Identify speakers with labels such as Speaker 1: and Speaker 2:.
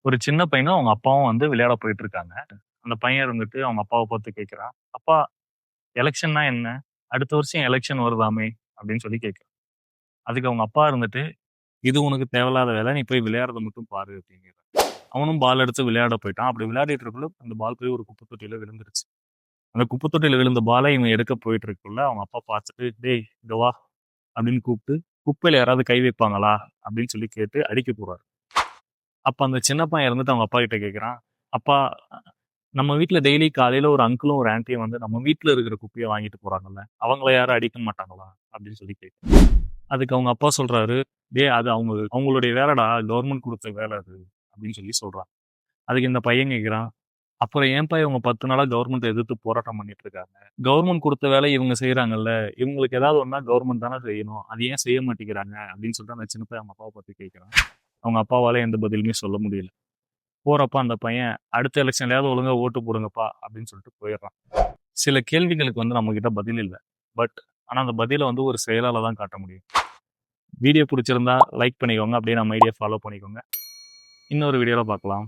Speaker 1: ஒரு சின்ன பையனும் அவங்க அப்பாவும் வந்து விளையாட போயிட்டு இருக்காங்க. அந்த பையன் இருந்துட்டு அவங்க அப்பாவ பார்த்து கேட்கிறான். "அப்பா எலக்ஷன்னா என்ன? அடுத்த வருஷம் எலக்ஷன் வருதாமே?" அப்படின்னு சொல்லி கேட்கிறான். அதுக்கு அவங்க அப்பா இருந்துட்டு, "இது உனக்கு தேவையில்லாத வேலை. நீ போய் விளையாடுறத மட்டும் பாரு" அப்படிங்கிறார். அவனும் பால் எடுத்து விளையாட போயிட்டான். அப்படி விளையாடிட்டு இருக்கக்குள்ள அந்த பால் போய் ஒரு குப்பை தொட்டியில விழுந்துருச்சு. அந்த குப்பை தொட்டியில விழுந்த பால இவன் எடுக்க போயிட்டு இருக்கக்குள்ள அவங்க அப்பா பார்த்துட்டு, "டேய் இங்க வா" அப்படின்னு கூப்பிட்டு, "குப்பையில யாராவது கை வைப்பாங்களா?" அப்படின்னு சொல்லி கேட்டு அடிக்க போறாரு. அப்ப அந்த சின்ன பையன் இருந்துட்டு அவங்க அப்பா கிட்ட கேட்கிறான், "அப்பா நம்ம வீட்ல டெய்லி காலையில ஒரு அங்கிளும், ஒரு ஆன்டியும் வந்து நம்ம வீட்ல இருக்கிற குப்பைய வாங்கிட்டு போறாங்கல்ல. அவங்கள யாரும் அடிக்க மாட்டாங்களா?" அப்படின்னு சொல்லி கேட்குறான். அதுக்கு அவங்க அப்பா சொல்றாரு, "டேய் அது அவங்களுடைய வேலைடா. கவர்மெண்ட் குடுத்த வேலை அது." அப்படின்னு சொல்லி சொல்றான். அதுக்கு இந்த பையன் கேட்கிறான், "அப்புறம் ஏன்பா இவங்க 10 நாளா கவர்மெண்ட்ட எதிர்த்து போராட்டம் பண்ணிட்டு இருக்காங்க? கவர்மெண்ட் குடுத்த வேலைய இவங்க செய்றாங்கல்ல. இவங்களுக்கு ஏதாவது ஒண்ணுனா கவர்மெண்ட் தானே செய்யணும். அது ஏன் செய்ய மாட்டேங்கிறாங்க?" அப்படின்னு சொல்லிட்டு அந்த சின்ன பையன் அவங்க அப்பாவ பார்த்து கேட்கிறான். அவங்க அப்பாவால எந்த பதிலுமே சொல்ல முடியல. போறப்ப அந்த பையன், "அடுத்த எலக்ஷன்லயாவது ஒழுங்கா ஓட்டு போடுங்கப்பா" அப்படின்னு சொல்லிட்டு போயிடுறான். சில கேள்விகளுக்கு வந்து நம்மகிட்ட பதில் இல்ல. ஆனா அந்த பதில வந்து ஒரு செயலால தான் காட்ட முடியும். வீடியோ புடிச்சிருந்தா லைக் பண்ணிக்கோங்க. அப்படியே நம்ம ஐடியா ஃபாலோ பண்ணிக்கோங்க. இன்னொரு வீடியோல பார்க்கலாம்.